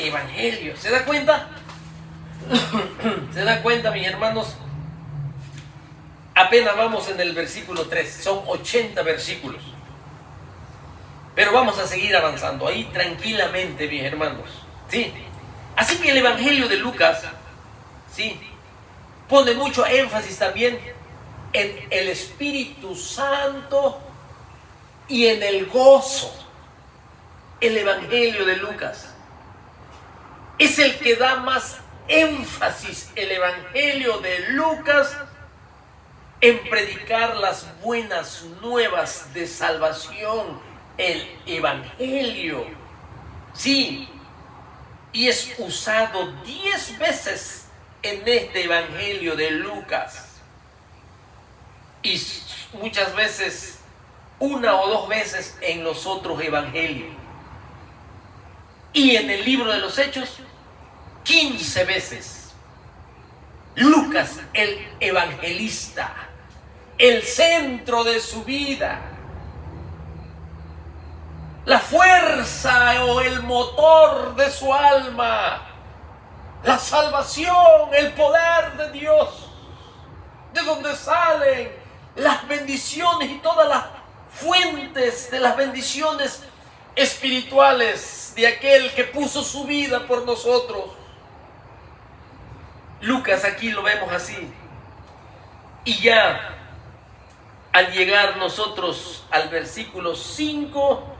evangelios. ¿Se da cuenta? ¿Se da cuenta, mis hermanos? Apenas vamos en el versículo 3, son 80 versículos. Pero vamos a seguir avanzando ahí tranquilamente, mis hermanos. ¿Sí? Así que el Evangelio de Lucas, ¿sí?, pone mucho énfasis también en el Espíritu Santo y en el gozo. El Evangelio de Lucas es el que da más énfasis, el Evangelio de Lucas, en predicar las buenas nuevas de salvación. El Evangelio, sí, y es usado 10 veces en este Evangelio de Lucas, y muchas veces 1 o 2 veces en los otros evangelios, y en el libro de los Hechos 15 veces. Lucas, el evangelista, el centro de su vida, la fuerza o el motor de su alma, la salvación, el poder de Dios, de donde salen las bendiciones y todas las fuentes de las bendiciones espirituales de aquel que puso su vida por nosotros. Lucas aquí lo vemos así. Y ya al llegar nosotros al versículo 5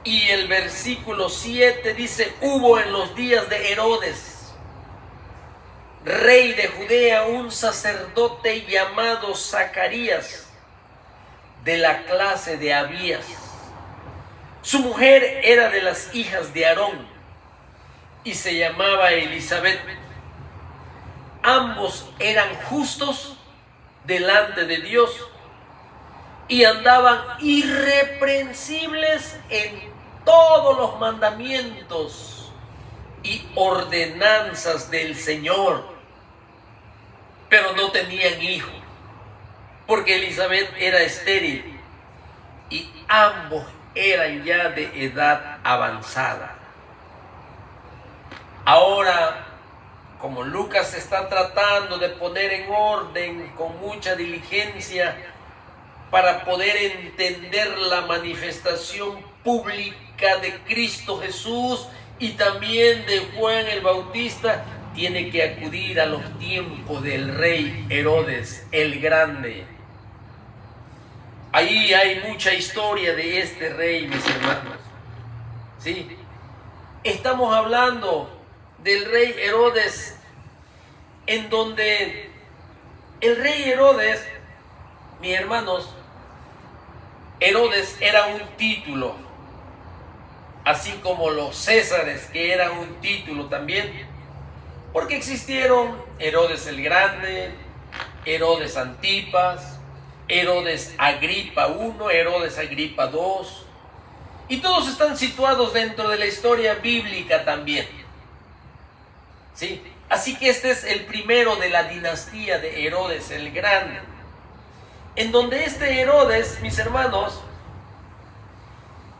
y el versículo 7 dice: hubo en los días de Herodes, rey de Judea, un sacerdote llamado Zacarías, de la clase de Abías. Su mujer era de las hijas de Aarón y se llamaba Elizabeth. Ambos eran justos delante de Dios y andaban irreprensibles en todos los mandamientos y ordenanzas del Señor, pero no tenían hijo, porque Elizabeth era estéril y ambos eran ya de edad avanzada. Ahora, como Lucas está tratando de poner en orden con mucha diligencia para poder entender la manifestación pública de Cristo Jesús y también de Juan el Bautista, tiene que acudir a los tiempos del rey Herodes el Grande. Ahí hay mucha historia de este rey, mis hermanos. ¿Sí? Estamos hablando del rey Herodes, en donde el rey Herodes, mis hermanos, Herodes era un título, así como los Césares, que eran un título también, porque existieron Herodes el Grande, Herodes Antipas, Herodes Agripa I, Herodes Agripa II, y todos están situados dentro de la historia bíblica también. ¿Sí? Así que este es el primero de la dinastía de Herodes el Grande, en donde este Herodes, mis hermanos,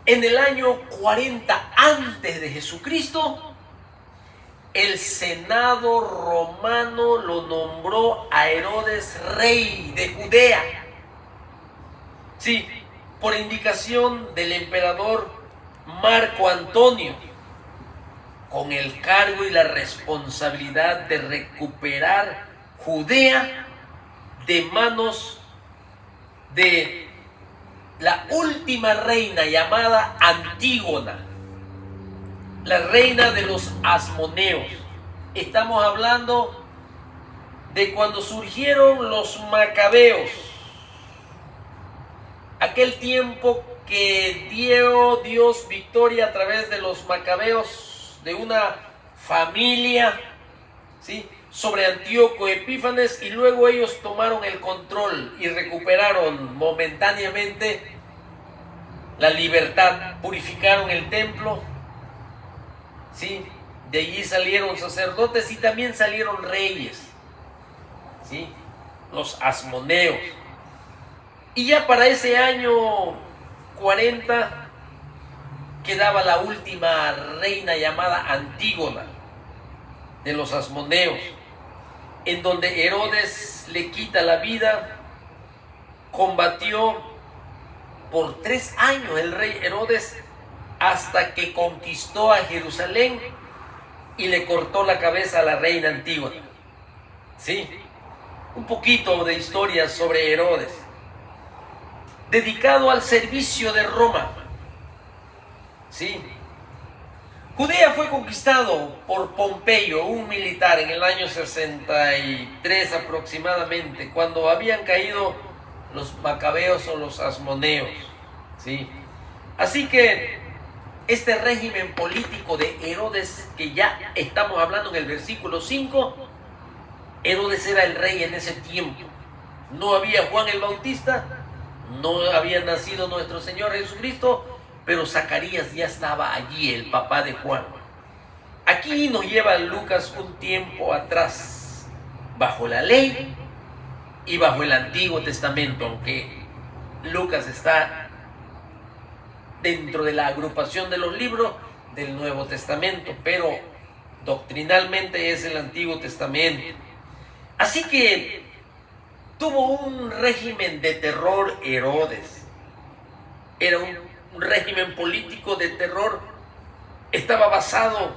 en el año 40 antes de Jesucristo, el Senado romano lo nombró a Herodes rey de Judea. Sí, por indicación del emperador Marco Antonio, con el cargo y la responsabilidad de recuperar Judea de manos de la última reina llamada Antígona, la reina de los Asmoneos. Estamos hablando de cuando surgieron los Macabeos, aquel tiempo que dio Dios victoria a través de los Macabeos, de una familia, ¿sí?, sobre Antíoco Epífanes, y luego ellos tomaron el control y recuperaron momentáneamente la libertad, purificaron el templo, ¿sí? De allí salieron sacerdotes y también salieron reyes, ¿sí?, los asmoneos. Y ya para ese año 40, quedaba la última reina llamada Antígona de los Asmoneos, en donde Herodes le quita la vida. Combatió por 3 años el rey Herodes hasta que conquistó a Jerusalén y le cortó la cabeza a la reina Antígona. Sí, un poquito de historia sobre Herodes. Dedicado al servicio de Roma. Sí. Judea fue conquistado por Pompeyo, un militar, en el año 63 aproximadamente, cuando habían caído los macabeos o los asmoneos. ¿Sí? Así que este régimen político de Herodes, que ya estamos hablando en el versículo 5, Herodes era el rey en ese tiempo. No había Juan el Bautista, no había nacido nuestro Señor Jesucristo, pero Zacarías ya estaba allí, el papá de Juan. Aquí nos lleva Lucas un tiempo atrás, bajo la ley y bajo el Antiguo Testamento, aunque Lucas está dentro de la agrupación de los libros del Nuevo Testamento, pero doctrinalmente es el Antiguo Testamento. Así que tuvo un régimen de terror Herodes. Era un régimen político de terror. Estaba basado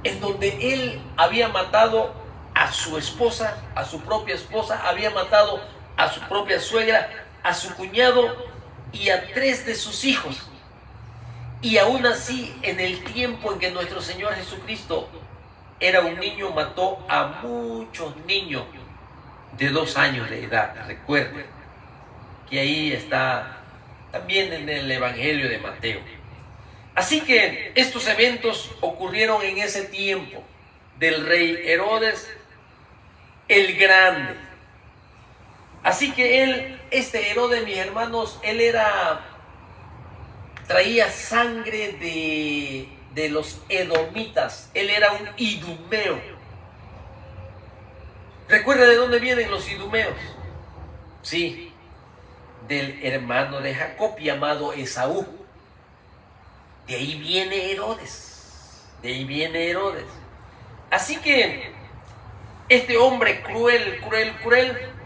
en donde él había matado a su esposa, a su propia esposa, había matado a su propia suegra, a su cuñado y a 3 de sus hijos. Y aún así, en el tiempo en que nuestro Señor Jesucristo era un niño, mató a muchos niños de 2 años de edad. Recuerden que ahí está también en el Evangelio de Mateo. Así que estos eventos ocurrieron en ese tiempo del rey Herodes el Grande. Así que este Herodes, mis hermanos, traía sangre de los edomitas. Él era un idumeo. ¿Recuerda de dónde vienen los idumeos? Sí, del hermano de Jacob llamado Esaú. De ahí viene Herodes. De ahí viene Herodes. Así que este hombre cruel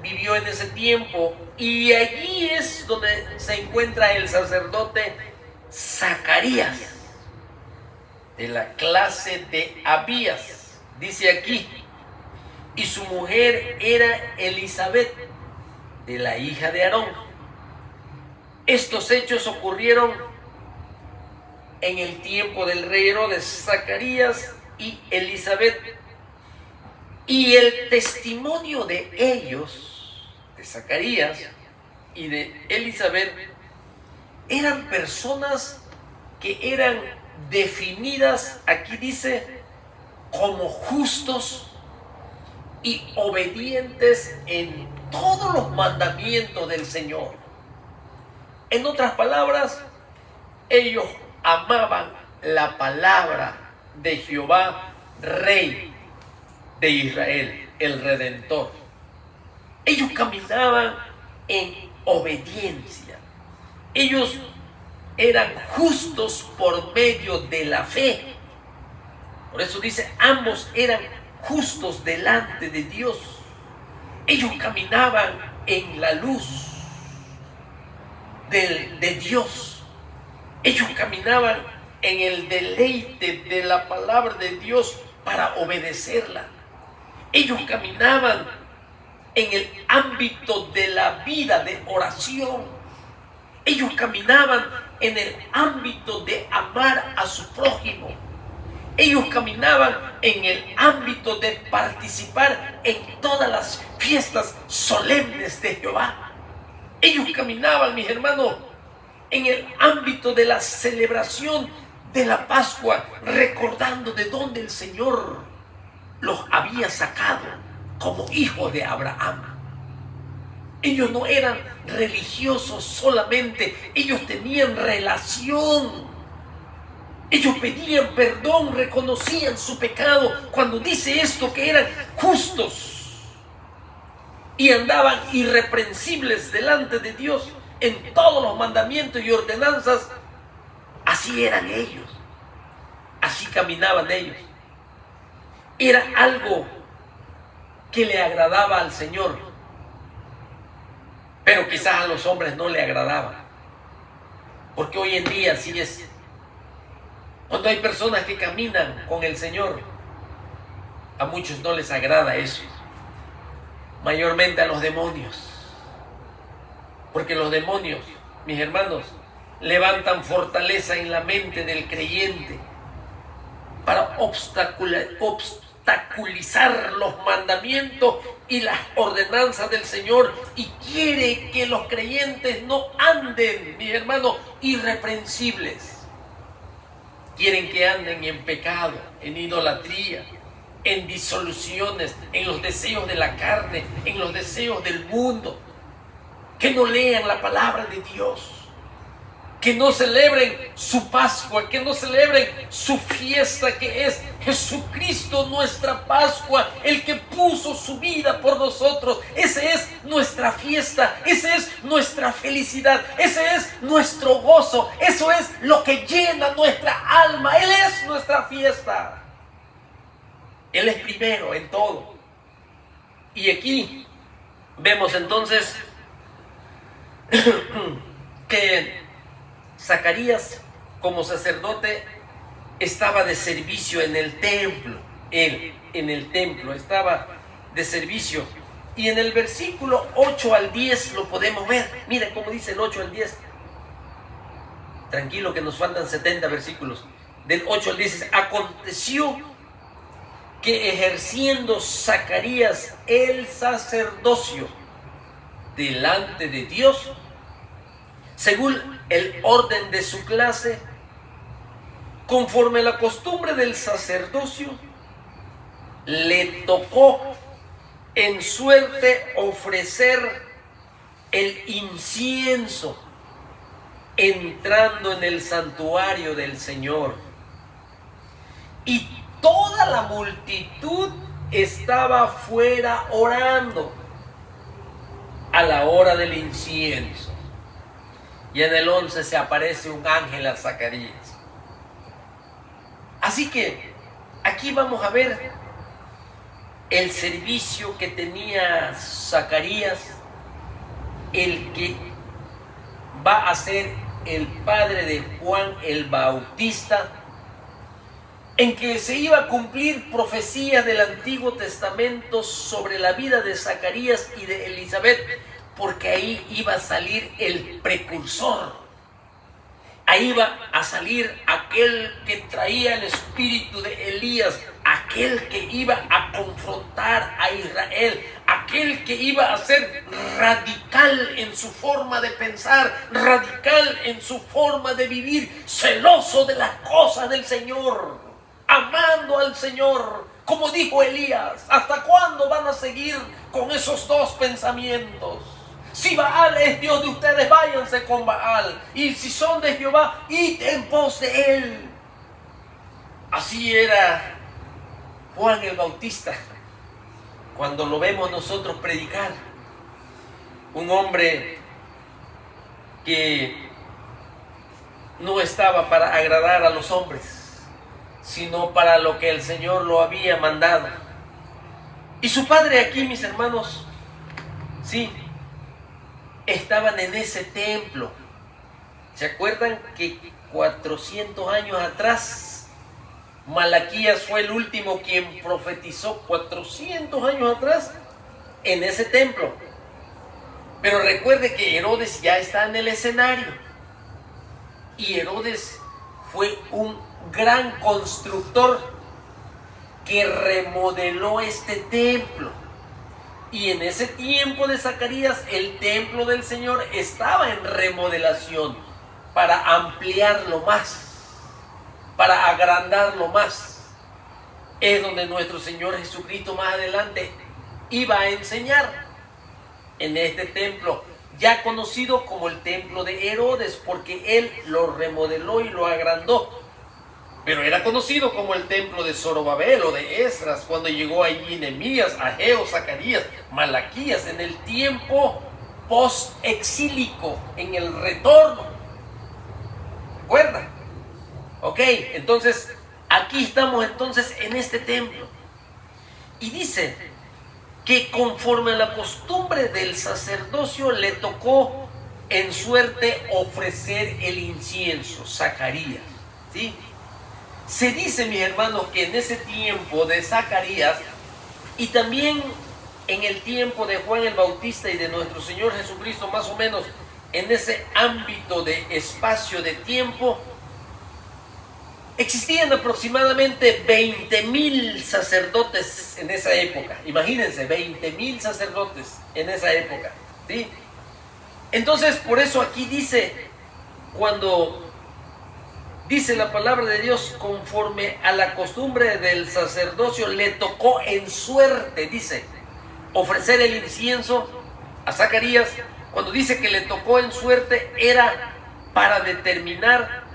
vivió en ese tiempo, y allí es donde se encuentra el sacerdote Zacarías, de la clase de Abías. Dice aquí, y su mujer era Elizabeth, de la hija de Aarón. Estos hechos ocurrieron en el tiempo del rey Herodes. Zacarías y Elizabeth. Y el testimonio de ellos, de Zacarías y de Elizabeth, eran personas que eran definidas, aquí dice, como justos y obedientes en todos los mandamientos del Señor. En otras palabras, ellos amaban la palabra de Jehová, Rey de Israel, el Redentor. Ellos caminaban en obediencia. Ellos eran justos por medio de la fe. Por eso dice, ambos eran justos delante de Dios. Ellos caminaban en la luz de Dios. Ellos caminaban en el deleite de la palabra de Dios para obedecerla. Ellos caminaban en el ámbito de la vida de oración. Ellos caminaban en el ámbito de amar a su prójimo. Ellos caminaban en el ámbito de participar en todas las fiestas solemnes de Jehová. Ellos caminaban, mis hermanos, en el ámbito de la celebración de la Pascua, recordando de dónde el Señor los había sacado como hijos de Abraham. Ellos no eran religiosos solamente, ellos tenían relación. Ellos pedían perdón, reconocían su pecado. Cuando dice esto, que eran justos y andaban irreprensibles delante de Dios en todos los mandamientos y ordenanzas, Así eran ellos, así caminaban ellos. Era algo que le agradaba al Señor, pero quizás a los hombres no le agradaba, porque hoy en día así es. Cuando hay personas que caminan con el Señor, a muchos no les agrada eso, mayormente a los demonios, porque los demonios, mis hermanos, levantan fortaleza en la mente del creyente para obstaculizar los mandamientos y las ordenanzas del Señor, y quiere que los creyentes no anden, mis hermanos, irreprensibles. Quieren que anden en pecado, en idolatría, en disoluciones, en los deseos de la carne, en los deseos del mundo. Que no lean la palabra de Dios, que no celebren su Pascua, que no celebren su fiesta, que es Jesucristo nuestra Pascua, el que puso su vida por nosotros. Esa es nuestra fiesta, esa es nuestra felicidad, ese es nuestro gozo, eso es lo que llena nuestra alma. Él es nuestra fiesta, Él es primero en todo. Y aquí vemos entonces que Zacarías, como sacerdote, estaba de servicio en el templo. Él en el templo estaba de servicio. Y en el versículo 8 al 10 lo podemos ver. Mira cómo dice el 8 al 10. Tranquilo que nos faltan 70 versículos. Del 8 al 10 dice: aconteció que ejerciendo Zacarías el sacerdocio delante de Dios, según el orden de su clase, conforme a la costumbre del sacerdocio, le tocó en suerte ofrecer el incienso entrando en el santuario del Señor. Y toda la multitud estaba fuera orando a la hora del incienso. Y en el 11 se aparece un ángel a Zacarías. Así que aquí vamos a ver el servicio que tenía Zacarías, el que va a ser el padre de Juan el Bautista, en que se iba a cumplir profecías del Antiguo Testamento sobre la vida de Zacarías y de Elizabeth, porque ahí iba a salir el precursor. Ahí iba a salir aquel que traía el espíritu de Elías, aquel que iba a confrontar a Israel, aquel que iba a ser radical en su forma de pensar, radical en su forma de vivir, celoso de las cosas del Señor, amando al Señor, como dijo Elías. ¿Hasta cuándo van a seguir con esos dos pensamientos? Si Baal es Dios de ustedes, váyanse con Baal. Y si son de Jehová, id en pos de él. Así era Juan el Bautista. Cuando lo vemos nosotros predicar, un hombre que no estaba para agradar a los hombres, sino para lo que el Señor lo había mandado. Y su padre aquí, mis hermanos, sí, estaban en ese templo. ¿Se acuerdan que 400 años atrás Malaquías fue el último quien profetizó? 400 años atrás en ese templo. Pero recuerde que Herodes ya está en el escenario, y Herodes fue un gran constructor que remodeló este templo. Y en ese tiempo de Zacarías, el templo del Señor estaba en remodelación para ampliarlo más, para agrandarlo más. Es donde nuestro Señor Jesucristo más adelante iba a enseñar, en este templo, ya conocido como el templo de Herodes, porque él lo remodeló y lo agrandó. Pero era conocido como el templo de Zorobabel o de Esdras, cuando llegó allí Nehemías, Ageo, Zacarías, Malaquías, en el tiempo post-exílico, en el retorno. ¿Recuerda? Ok, entonces aquí estamos entonces en este templo. Y dice que conforme a la costumbre del sacerdocio le tocó en suerte ofrecer el incienso, Zacarías, ¿sí? Se dice, mis hermanos, que en ese tiempo de Zacarías y también en el tiempo de Juan el Bautista y de nuestro Señor Jesucristo, más o menos en ese ámbito de espacio de tiempo, existían aproximadamente 20,000 sacerdotes en esa época. Imagínense, 20,000 sacerdotes en esa época, ¿sí? Entonces, por eso aquí dice, cuando dice la palabra de Dios, conforme a la costumbre del sacerdocio, le tocó en suerte, dice, ofrecer el incienso a Zacarías. Cuando dice que le tocó en suerte, era para determinar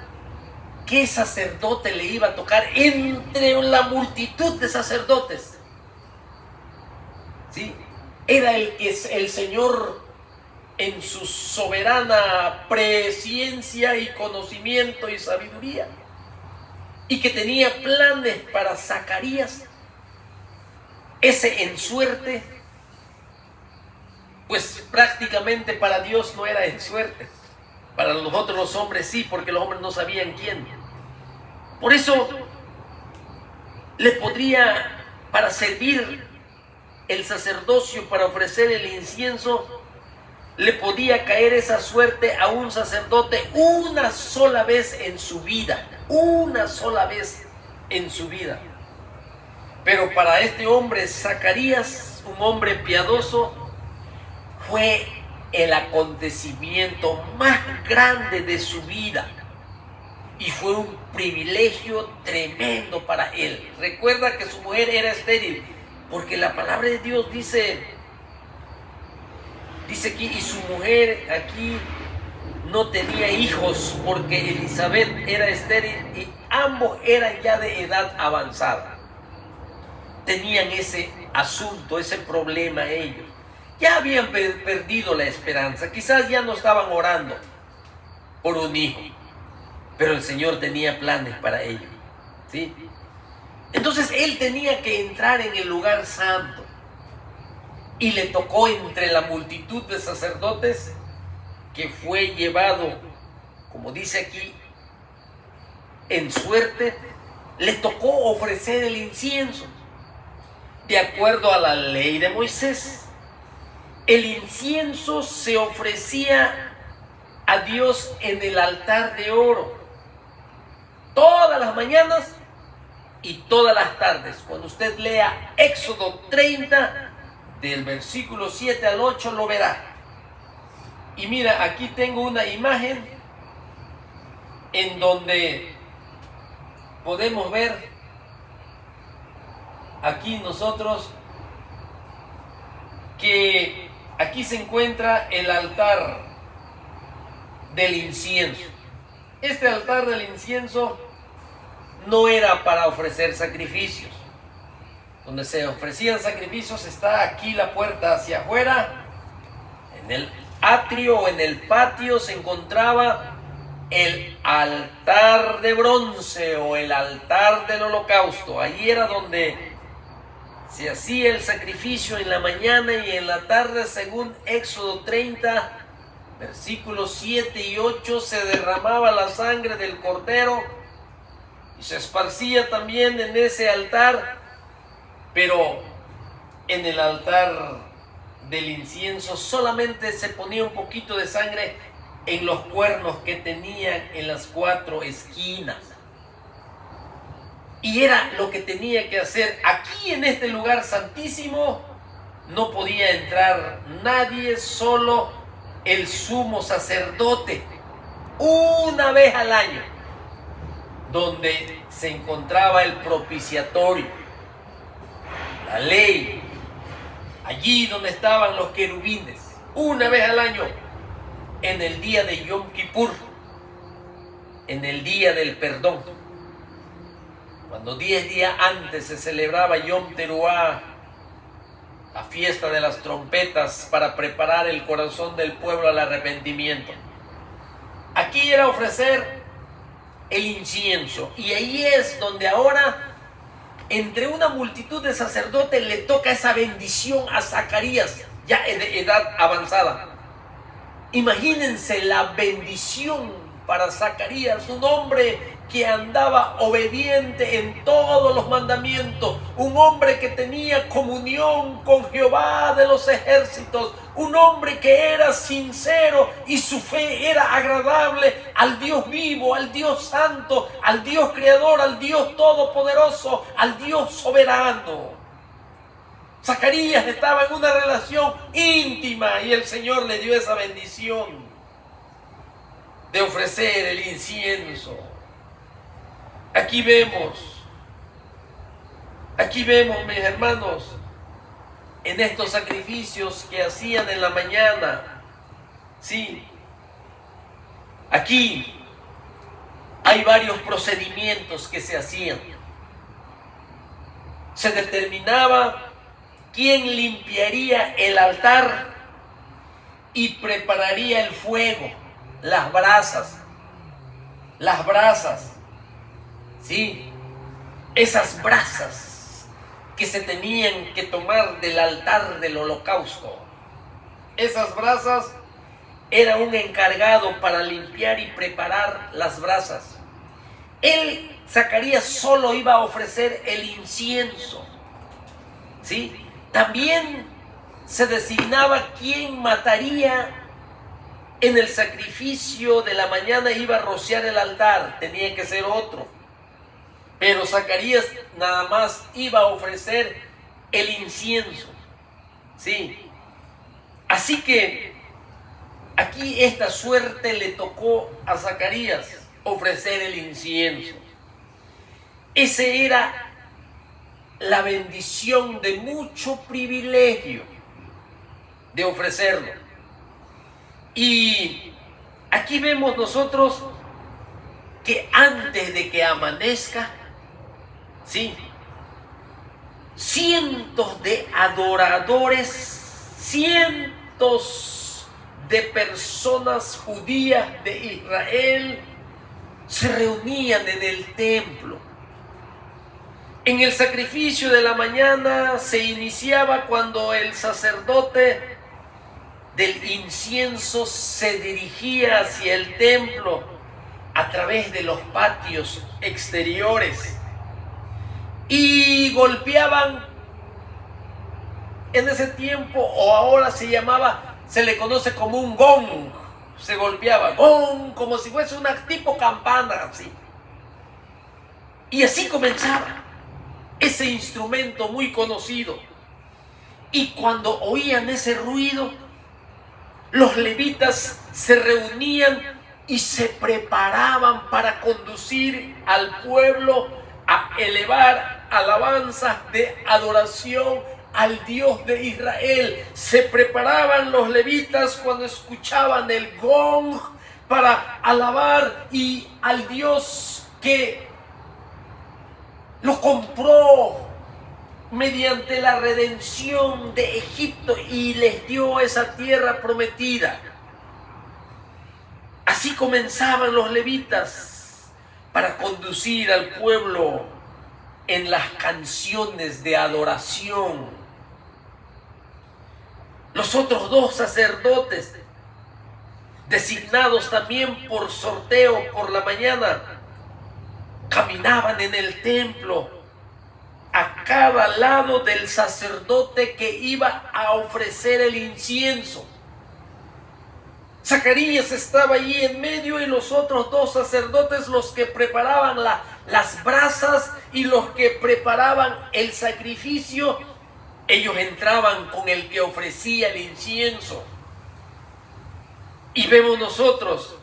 qué sacerdote le iba a tocar entre la multitud de sacerdotes. ¿Sí? Era el que el Señor, en su soberana presciencia y conocimiento y sabiduría, y que tenía planes para Zacarías, ese en suerte, pues prácticamente para Dios no era en suerte. Para nosotros los hombres sí, porque los hombres no sabían quién. Por eso le podría, para servir el sacerdocio, para ofrecer el incienso, le podía caer esa suerte a un sacerdote una sola vez en su vida. Una sola vez en su vida. Pero para este hombre, Zacarías, un hombre piadoso, fue el acontecimiento más grande de su vida. Y fue un privilegio tremendo para él. Recuerda que su mujer era estéril, porque la palabra de Dios dice aquí, y su mujer aquí no tenía hijos, porque Elizabeth era estéril y ambos eran ya de edad avanzada. Tenían ese asunto, ese problema ellos. Ya habían perdido la esperanza, quizás ya no estaban orando por un hijo, pero el Señor tenía planes para ellos, ¿sí? Entonces él tenía que entrar en el lugar santo y le tocó entre la multitud de sacerdotes, que fue llevado, como dice aquí, en suerte, le tocó ofrecer el incienso. De acuerdo a la ley de Moisés, el incienso se ofrecía a Dios en el altar de oro todas las mañanas y todas las tardes. Cuando usted lea Éxodo 30, del versículo 7 al 8, lo verá. Y mira, aquí tengo una imagen en donde podemos ver aquí nosotros que aquí se encuentra el altar del incienso. Este altar del incienso no era para ofrecer sacrificios. Donde se ofrecían sacrificios está aquí la puerta hacia afuera. En el atrio o en el patio se encontraba el altar de bronce o el altar del holocausto. Allí era donde se hacía el sacrificio en la mañana y en la tarde, según Éxodo 30, versículos 7 y 8, se derramaba la sangre del cordero y se esparcía también en ese altar, pero en el altar del incienso solamente se ponía un poquito de sangre en los cuernos que tenían en las 4 esquinas. Y era lo que tenía que hacer. Aquí en este lugar santísimo no podía entrar nadie, solo el sumo sacerdote, una vez al año, donde se encontraba el propiciatorio, la ley, allí donde estaban los querubines, una vez al año, en el día de Yom Kippur, en el día del perdón. Cuando 10 días antes se celebraba Yom Teruah, la fiesta de las trompetas, para preparar el corazón del pueblo al arrepentimiento. Aquí era ofrecer el incienso. Y ahí es donde ahora, entre una multitud de sacerdotes, le toca esa bendición a Zacarías, ya de edad avanzada. Imagínense la bendición para Zacarías, un hombre que andaba obediente en todos los mandamientos, un hombre que tenía comunión con Jehová de los ejércitos, un hombre que era sincero y su fe era agradable al Dios vivo, al Dios santo, al Dios creador, al Dios todopoderoso, al Dios soberano. Zacarías estaba en una relación íntima y el Señor le dio esa bendición de ofrecer el incienso. Aquí vemos, mis hermanos, en estos sacrificios que hacían en la mañana, sí, aquí hay varios procedimientos que se hacían. Se determinaba quién limpiaría el altar y prepararía el fuego, las brasas, ¿sí? Esas brasas que se tenían que tomar del altar del holocausto. Esas brasas era un encargado para limpiar y preparar las brasas. Él, Zacarías, solo iba a ofrecer el incienso, ¿sí? También se designaba quién mataría en el sacrificio de la mañana, iba a rociar el altar, tenía que ser otro. Pero Zacarías nada más iba a ofrecer el incienso, ¿sí? Así que aquí esta suerte le tocó a Zacarías, ofrecer el incienso. Ese era la bendición de mucho privilegio de ofrecerlo. Y aquí vemos nosotros que antes de que amanezca, sí, cientos de adoradores, cientos de personas judías de Israel se reunían en el templo. En el sacrificio de la mañana se iniciaba cuando el sacerdote del incienso se dirigía hacia el templo a través de los patios exteriores y golpeaban, en ese tiempo o ahora se le conoce como un gong, se golpeaba gong como si fuese una tipo campana así. Y así comenzaba ese instrumento muy conocido. Y cuando oían ese ruido, los levitas se reunían y se preparaban para conducir al pueblo a elevar alabanzas de adoración al Dios de Israel. Se preparaban los levitas cuando escuchaban el gong para alabar y al Dios que lo compró mediante la redención de Egipto y les dio esa tierra prometida. Así comenzaban los levitas para conducir al pueblo en las canciones de adoración. Los otros dos sacerdotes, designados también por sorteo por la mañana, caminaban en el templo a cada lado del sacerdote que iba a ofrecer el incienso. Zacarías estaba allí en medio y los otros dos sacerdotes, los que preparaban las brasas y los que preparaban el sacrificio, ellos entraban con el que ofrecía el incienso. Y vemos nosotros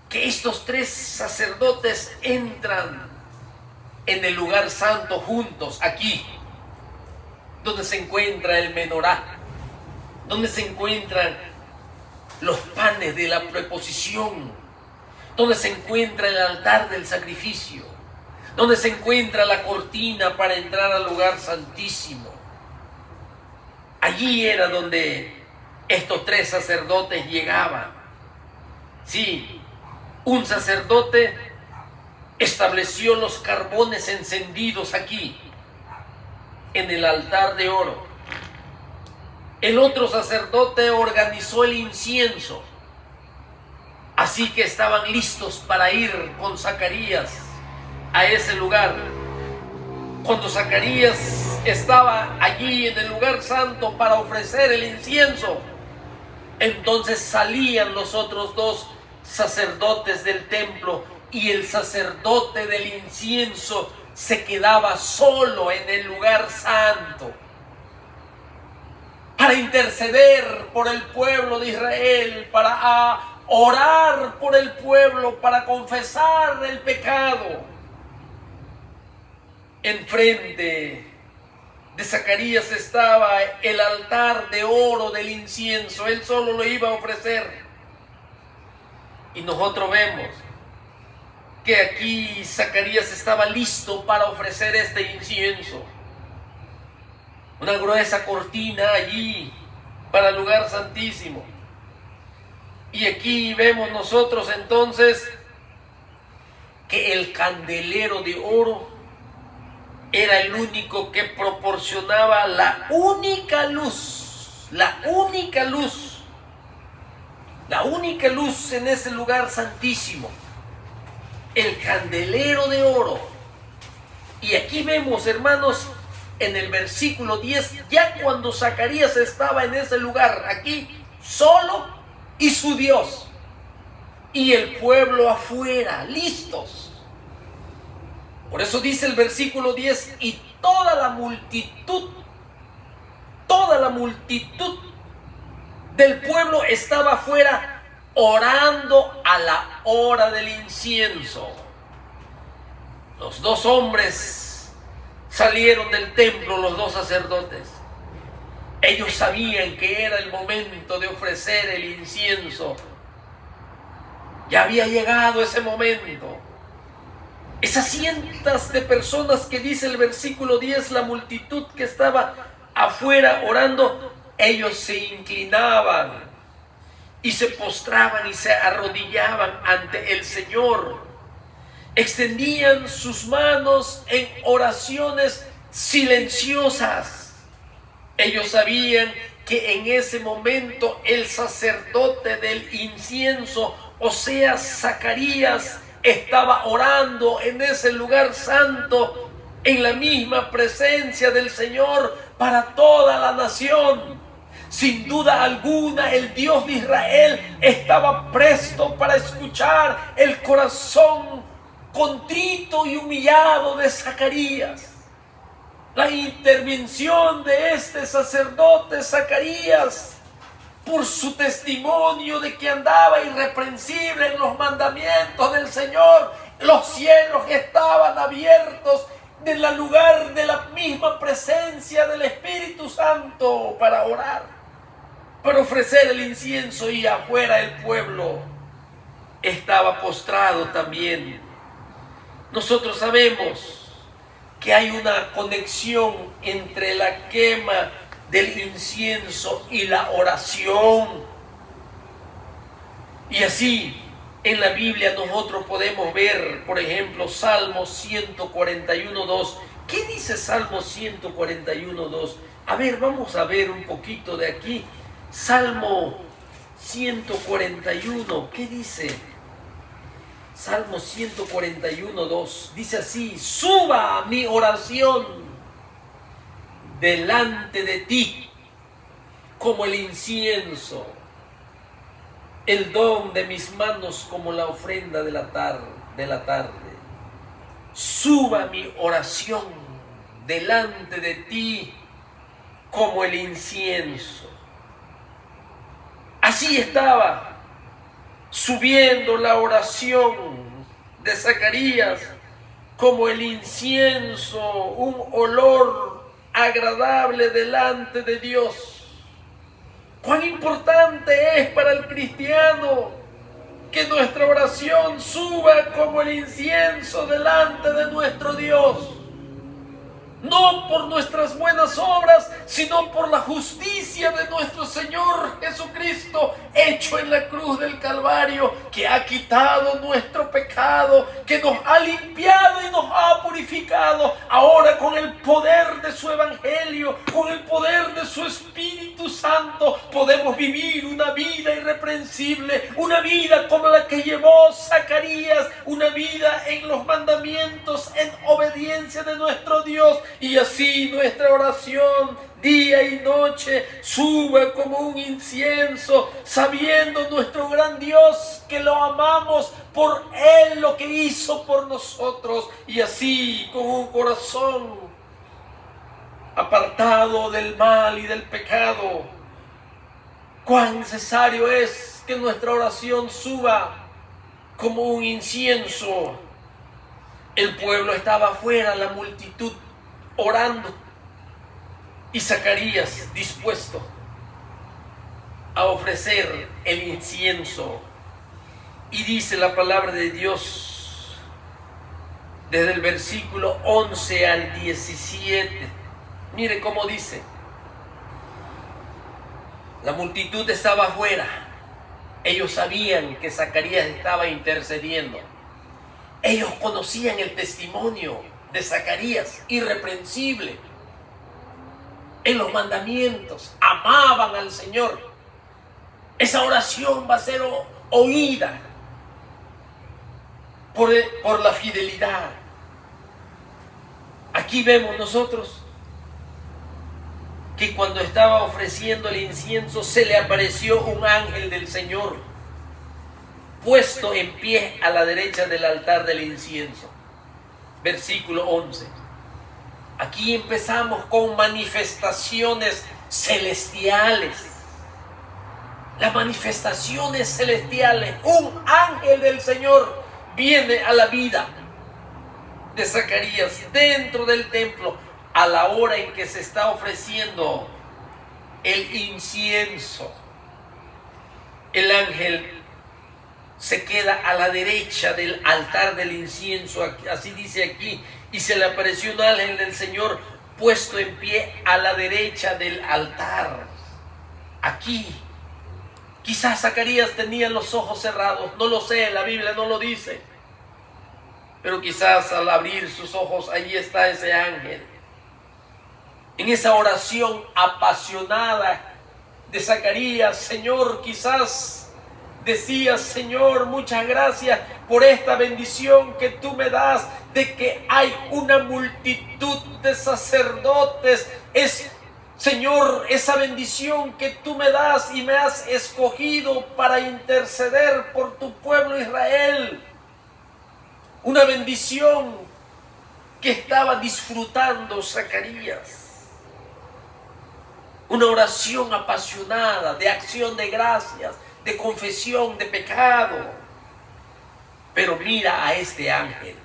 que estos tres sacerdotes entran en el lugar santo juntos, aquí, donde se encuentra el menorá, donde se encuentran los panes de la preposición, donde se encuentra el altar del sacrificio, donde se encuentra la cortina para entrar al lugar santísimo. Allí era donde estos tres sacerdotes llegaban. Sí, un sacerdote estableció los carbones encendidos aquí, en el altar de oro. El otro sacerdote organizó el incienso. Así que estaban listos para ir con Zacarías a ese lugar. Cuando Zacarías estaba allí en el lugar santo para ofrecer el incienso, entonces salían los otros dos sacerdotes del templo y el sacerdote del incienso se quedaba solo en el lugar santo para interceder por el pueblo de Israel, para orar por el pueblo, para confesar el pecado. Enfrente de Zacarías estaba el altar de oro del incienso. Él solo lo iba a ofrecer. Y nosotros vemos que aquí Zacarías estaba listo para ofrecer este incienso. Una gruesa cortina allí para el lugar santísimo. Y aquí vemos nosotros entonces que el candelero de oro era el único que proporcionaba la única luz en ese lugar santísimo, el candelero de oro. Y aquí vemos, hermanos, en el versículo 10, ya cuando Zacarías estaba en ese lugar, aquí, solo, y su Dios, y el pueblo afuera, listos. Por eso dice el versículo 10, y toda la multitud del pueblo estaba afuera orando a la hora del incienso. Los dos hombres salieron del templo, los dos sacerdotes. Ellos sabían que era el momento de ofrecer el incienso. Ya había llegado ese momento. Esas cientos de personas que dice el versículo 10, la multitud que estaba afuera orando, ellos se inclinaban y se postraban y se arrodillaban ante el Señor. Extendían sus manos en oraciones silenciosas. Ellos sabían que en ese momento el sacerdote del incienso, o sea, Zacarías, estaba orando en ese lugar santo, en la misma presencia del Señor para toda la nación. Sin duda alguna, el Dios de Israel estaba presto para escuchar el corazón contrito y humillado de Zacarías. La intervención de este sacerdote Zacarías, por su testimonio de que andaba irreprensible en los mandamientos del Señor, los cielos estaban abiertos en el lugar de la misma presencia del Espíritu Santo para orar, para ofrecer el incienso, y afuera el pueblo estaba postrado también. Nosotros sabemos que hay una conexión entre la quema del incienso y la oración. Y así en la Biblia nosotros podemos ver, por ejemplo, Salmo 141:2. ¿Qué dice Salmo 141:2? A ver, vamos a ver un poquito de aquí. Salmo 141, ¿qué dice? Salmo 141:2 dice así: suba mi oración delante de ti como el incienso, el don de mis manos como la ofrenda de la tarde. Suba mi oración delante de ti como el incienso. Así estaba subiendo la oración de Zacarías como el incienso, un olor agradable delante de Dios. Cuán importante es para el cristiano que nuestra oración suba como el incienso delante de nuestro Dios. no por nuestras buenas obras, sino por la justicia de nuestro Señor Jesucristo, hecho en la cruz del Calvario, que ha quitado nuestro pecado, que nos ha limpiado y nos ha purificado. Ahora, con el poder de su Evangelio, con el poder de su Espíritu Santo, podemos vivir una vida irreprensible, una vida como la que llevó Zacarías, una vida en los mandamientos, en obediencia de nuestro Dios. Y así nuestra oración día y noche suba como un incienso, sabiendo nuestro gran Dios que lo amamos por Él, lo que hizo por nosotros. Y así, con un corazón apartado del mal y del pecado, cuán necesario es que nuestra oración suba como un incienso. El pueblo estaba afuera, la multitud orando, y Zacarías dispuesto a ofrecer el incienso. Y dice la palabra de Dios desde el versículo 11 al 17. Mire cómo dice: la multitud estaba afuera. Ellos sabían que Zacarías estaba intercediendo. Ellos conocían el testimonio de Zacarías, irreprensible en los mandamientos, amaban al Señor. Esa oración va a ser oída por la fidelidad. Aquí vemos nosotros que cuando estaba ofreciendo el incienso se le apareció un ángel del Señor puesto en pie a la derecha del altar del incienso. Versículo 11. Aquí empezamos con manifestaciones celestiales. Las manifestaciones celestiales. Un ángel del Señor viene a la vida de Zacarías dentro del templo a la hora en que se está ofreciendo el incienso. El ángel se queda a la derecha del altar del incienso, así dice aquí, y se le apareció un ángel del Señor puesto en pie a la derecha del altar. Aquí, quizás Zacarías tenía los ojos cerrados, no lo sé, la Biblia no lo dice, pero quizás al abrir sus ojos, allí está ese ángel. En esa oración apasionada de Zacarías, Señor, quizás decía: Señor, muchas gracias por esta bendición que tú me das, de que hay una multitud de sacerdotes. Señor, esa bendición que tú me das y me has escogido para interceder por tu pueblo Israel. Una bendición que estaba disfrutando Zacarías. Una oración apasionada de acción de gracias, de confesión de pecado. Pero mira a este ángel.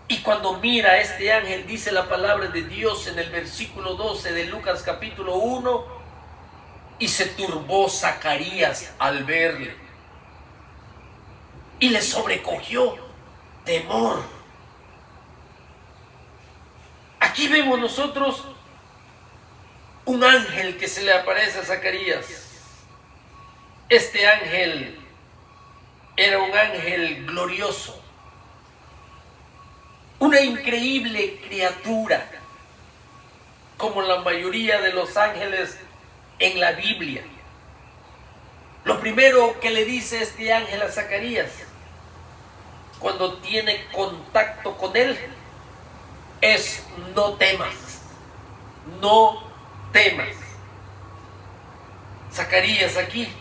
Y cuando mira a este ángel, dice la palabra de Dios en el versículo 12 de Lucas capítulo 1, y se turbó Zacarías al verle, y le sobrecogió temor. Aquí vemos nosotros un ángel que se le aparece a Zacarías. Este ángel era un ángel glorioso, una increíble criatura, como la mayoría de los ángeles en la Biblia. Lo primero que le dice este ángel a Zacarías cuando tiene contacto con él es: no temas, no temas. Zacarías aquí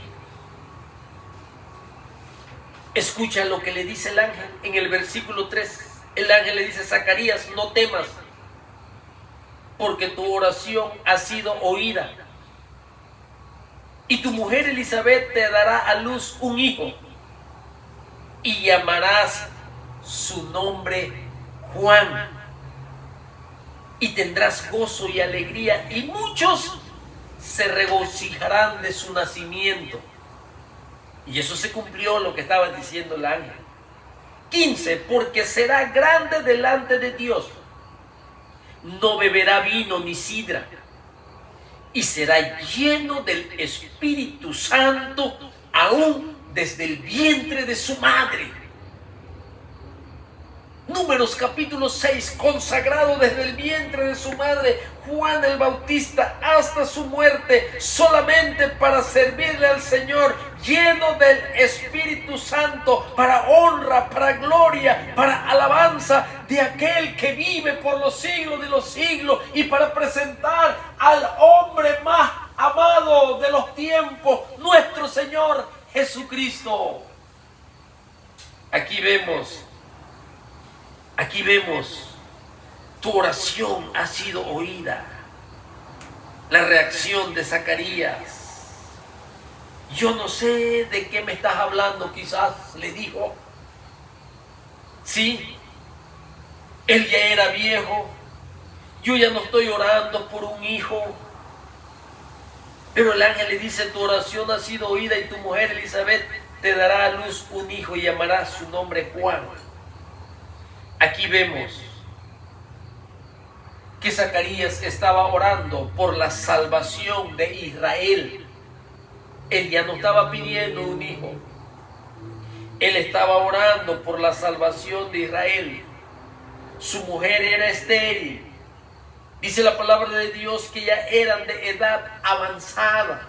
escucha lo que le dice el ángel en el versículo 3. El ángel le dice: Zacarías, no temas, porque tu oración ha sido oída, y tu mujer Elizabeth te dará a luz un hijo, y llamarás su nombre Juan, y tendrás gozo y alegría, y muchos se regocijarán de su nacimiento. Y eso se cumplió lo que estaba diciendo el ángel. 15. Porque será grande delante de Dios, no beberá vino ni sidra, y será lleno del Espíritu Santo aún desde el vientre de su madre. Números capítulo 6, consagrado desde el vientre de su madre, Juan el Bautista, hasta su muerte, solamente para servirle al Señor, lleno del Espíritu Santo, para honra, para gloria, para alabanza de aquel que vive por los siglos de los siglos, y para presentar al hombre más amado de los tiempos, nuestro Señor Jesucristo. Aquí vemos, tu oración ha sido oída. La reacción de Zacarías. Yo no sé de qué me estás hablando, quizás le dijo. Sí, él ya era viejo. Yo ya no estoy orando por un hijo. Pero el ángel le dice, tu oración ha sido oída y tu mujer Elizabeth te dará a luz un hijo y llamará su nombre Juan. Aquí vemos que Zacarías estaba orando por la salvación de Israel. Él ya no estaba pidiendo un hijo. Él estaba orando por la salvación de Israel. Su mujer era estéril. Dice la palabra de Dios que ya eran de edad avanzada.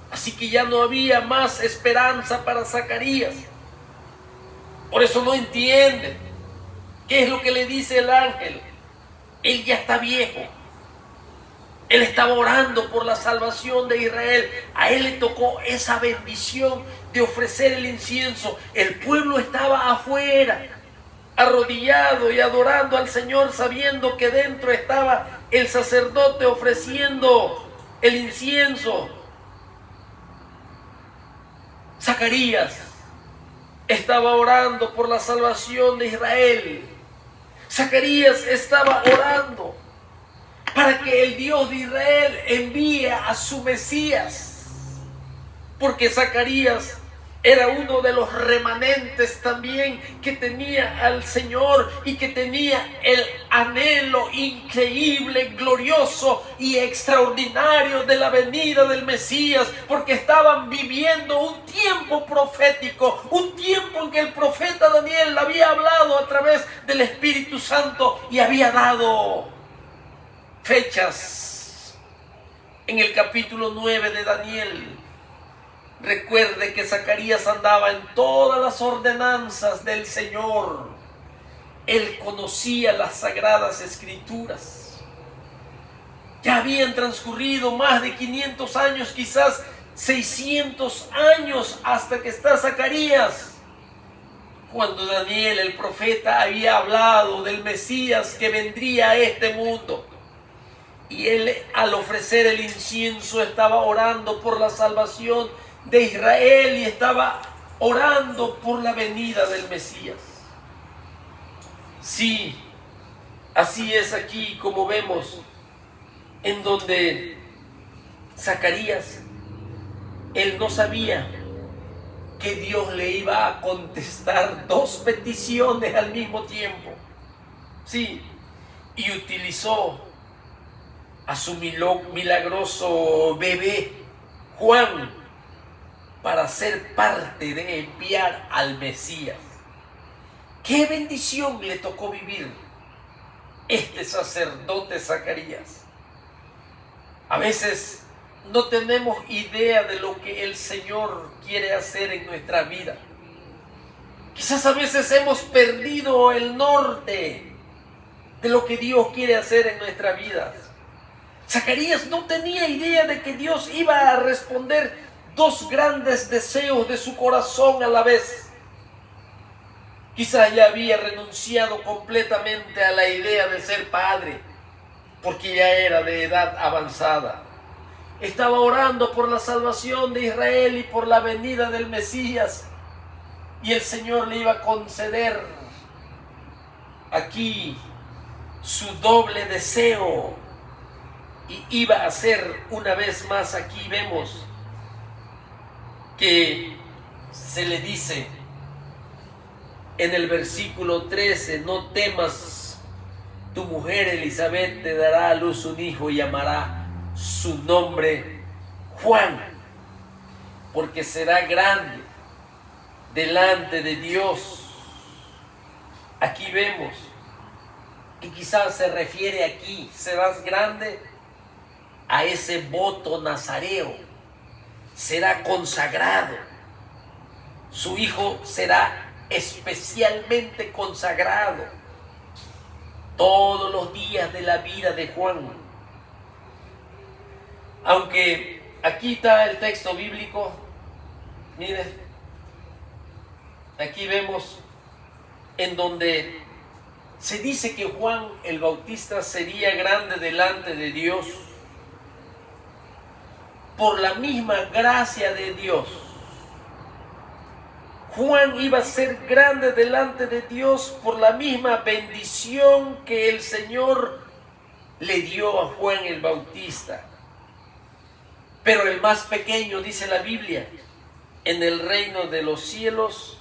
Así que ya no había más esperanza para Zacarías. Por eso no entiende. ¿Qué es lo que le dice el ángel? Él ya está viejo. Él estaba orando por la salvación de Israel. A él le tocó esa bendición de ofrecer el incienso. El pueblo estaba afuera, arrodillado y adorando al Señor, sabiendo que dentro estaba el sacerdote ofreciendo el incienso. Zacarías estaba orando por la salvación de Israel. Zacarías estaba orando para que el Dios de Israel envíe a su Mesías, porque Zacarías era uno de los remanentes también que tenía al Señor y que tenía el anhelo increíble, glorioso y extraordinario de la venida del Mesías, porque estaban viviendo un tiempo profético, un tiempo en que el profeta Daniel había hablado a través del Espíritu Santo y había dado fechas. En el capítulo 9 de Daniel, recuerde que Zacarías andaba en todas las ordenanzas del Señor. Él conocía las sagradas escrituras. Ya habían transcurrido más de 500 años, quizás 600 años, hasta que está Zacarías, cuando Daniel, el profeta, había hablado del Mesías que vendría a este mundo. Y él, al ofrecer el incienso, estaba orando por la salvación de Israel y estaba orando por la venida del Mesías. Sí, así es aquí como vemos, en donde Zacarías, él no sabía que Dios le iba a contestar dos peticiones al mismo tiempo. Sí, y utilizó a su milagroso bebé, Juan, para ser parte de enviar al Mesías. ¡Qué bendición le tocó vivir este sacerdote Zacarías! A veces no tenemos idea de lo que el Señor quiere hacer en nuestra vida. Quizás a veces hemos perdido el norte de lo que Dios quiere hacer en nuestra vida. Zacarías no tenía idea de que Dios iba a responder dos grandes deseos de su corazón a la vez. Quizás ya había renunciado completamente a la idea de ser padre, porque ya era de edad avanzada. Estaba orando por la salvación de Israel y por la venida del Mesías, y el Señor le iba a conceder aquí su doble deseo, y iba a hacer una vez más. Aquí vemos que se le dice en el versículo 13, no temas, tu mujer Elizabeth te dará a luz un hijo y llamará su nombre Juan, porque será grande delante de Dios. Aquí vemos que quizás se refiere aquí, serás grande, a ese voto nazareo, será consagrado. Su hijo será especialmente consagrado todos los días de la vida de Juan. Aunque aquí está el texto bíblico, miren, aquí vemos en donde se dice que Juan el Bautista sería grande delante de Dios por la misma gracia de Dios. Juan iba a ser grande delante de Dios por la misma bendición que el Señor le dio a Juan el Bautista. Pero el más pequeño, dice la Biblia, en el reino de los cielos,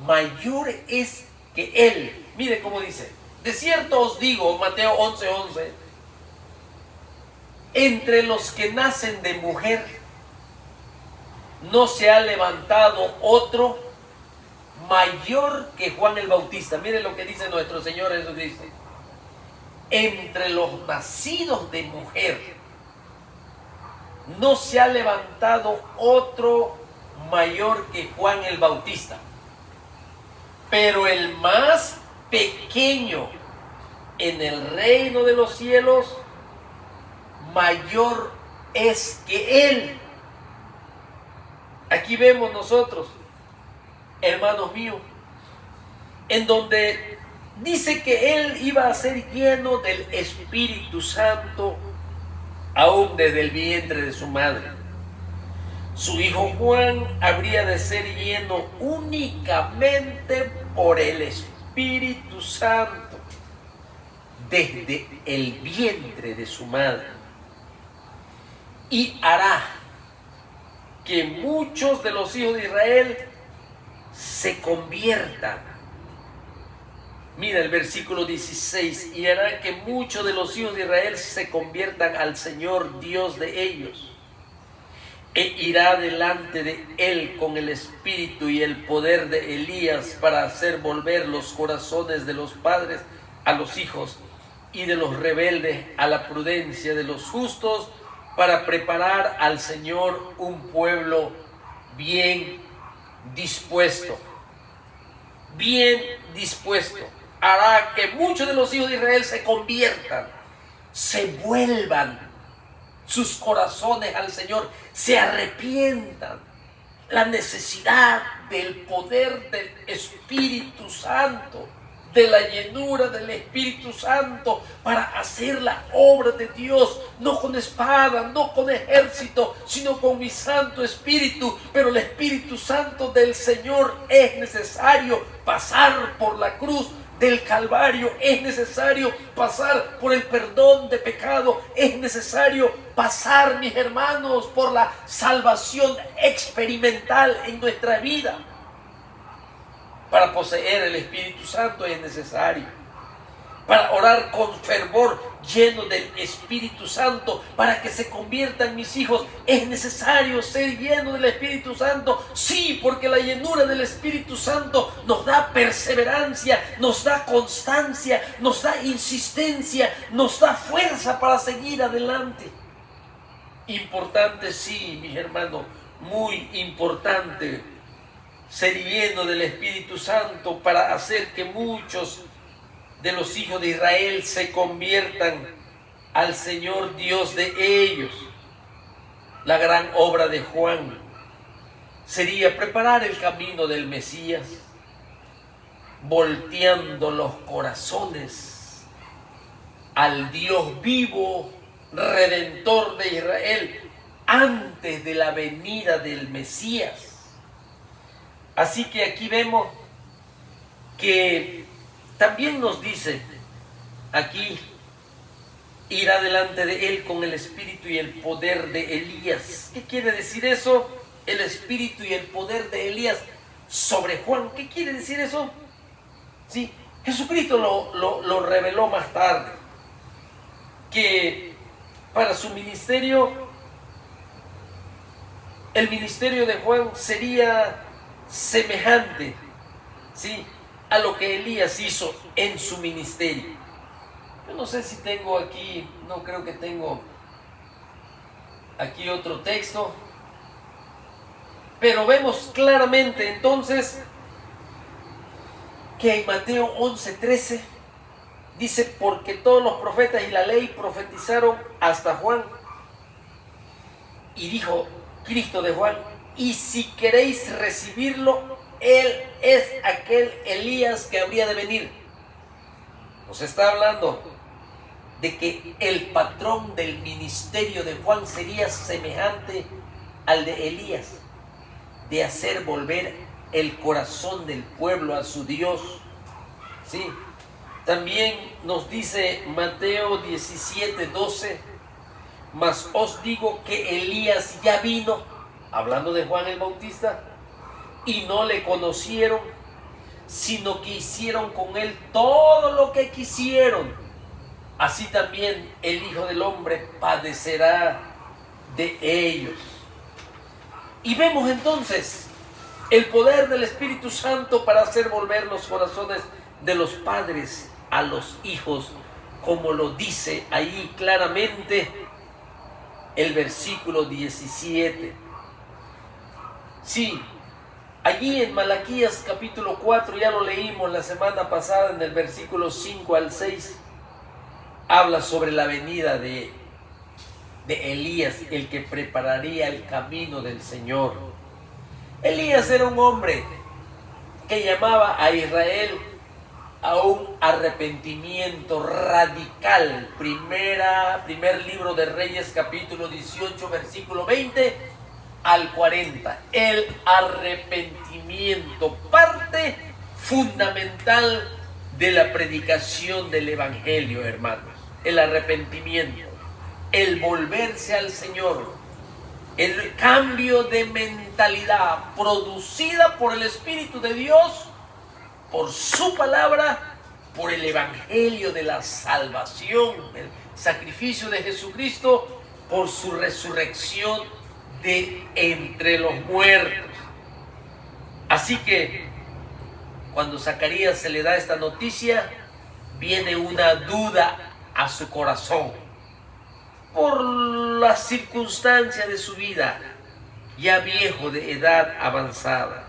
mayor es que él. Mire cómo dice: de cierto os digo, Mateo 11:11, entre los que nacen de mujer no se ha levantado otro mayor que Juan el Bautista. Mire lo que dice nuestro Señor Jesucristo: entre los nacidos de mujer no se ha levantado otro mayor que Juan el Bautista, pero el más pequeño en el reino de los cielos mayor es que él. Aquí vemos nosotros, hermanos míos, en donde dice que él iba a ser lleno del Espíritu Santo aún desde el vientre de su madre. Su hijo Juan habría de ser lleno únicamente por el Espíritu Santo desde el vientre de su madre, y hará que muchos de los hijos de Israel se conviertan. Mira el versículo 16: y hará que muchos de los hijos de Israel se conviertan al Señor Dios de ellos, e irá delante de él con el espíritu y el poder de Elías para hacer volver los corazones de los padres a los hijos y de los rebeldes a la prudencia de los justos, para preparar al Señor un pueblo bien dispuesto. Bien dispuesto. Hará que muchos de los hijos de Israel se conviertan, se vuelvan sus corazones al Señor, se arrepientan. La necesidad del poder del Espíritu Santo, de la llenura del Espíritu Santo para hacer la obra de Dios, no con espada, no con ejército, sino con mi Santo Espíritu. Pero el Espíritu Santo del Señor es necesario pasar por la cruz del Calvario, es necesario pasar por el perdón de pecado, es necesario pasar, mis hermanos, por la salvación experimental en nuestra vida. Para poseer el Espíritu Santo es necesario. Para orar con fervor, lleno del Espíritu Santo, para que se conviertan mis hijos, es necesario ser lleno del Espíritu Santo. Sí, porque la llenura del Espíritu Santo nos da perseverancia, nos da constancia, nos da insistencia, nos da fuerza para seguir adelante. Importante, sí, mis hermanos, muy importante ser lleno del Espíritu Santo para hacer que muchos de los hijos de Israel se conviertan al Señor Dios de ellos. La gran obra de Juan sería preparar el camino del Mesías, volteando los corazones al Dios vivo, redentor de Israel, antes de la venida del Mesías. Así que aquí vemos que también nos dice aquí: irá delante de él con el espíritu y el poder de Elías. ¿Qué quiere decir eso? El espíritu y el poder de Elías sobre Juan. ¿Qué quiere decir eso? Sí, Jesucristo lo reveló más tarde, que para su ministerio, el ministerio de Juan sería semejante, ¿sí?, a lo que Elías hizo en su ministerio. Yo no sé si tengo aquí, no creo que tengo aquí otro texto, pero vemos claramente entonces que en Mateo 11:13 dice: porque todos los profetas y la ley profetizaron hasta Juan. Y dijo Cristo de Juan: y si queréis recibirlo, él es aquel Elías que habría de venir. Nos está hablando de que el patrón del ministerio de Juan sería semejante al de Elías, de hacer volver el corazón del pueblo a su Dios. ¿Sí? También nos dice Mateo 17:12: mas os digo que Elías ya vino, hablando de Juan el Bautista, y no le conocieron, sino que hicieron con él todo lo que quisieron. Así también el Hijo del Hombre padecerá de ellos. Y vemos entonces el poder del Espíritu Santo para hacer volver los corazones de los padres a los hijos, como lo dice ahí claramente el versículo 17. Sí, allí en Malaquías capítulo 4, ya lo leímos la semana pasada, en el versículo 5 al 6, habla sobre la venida de Elías, el que prepararía el camino del Señor. Elías era un hombre que llamaba a Israel a un arrepentimiento radical. Primer libro de Reyes, capítulo 18, versículo 20 al 40. El arrepentimiento, parte fundamental de la predicación del Evangelio, hermanos. El arrepentimiento, el volverse al Señor, el cambio de mentalidad producida por el Espíritu de Dios, por su palabra, por el Evangelio de la salvación, el sacrificio de Jesucristo, por su resurrección de entre los muertos. Así que cuando Zacarías se le da esta noticia, viene una duda a su corazón por las circunstancias de su vida, ya viejo, de edad avanzada.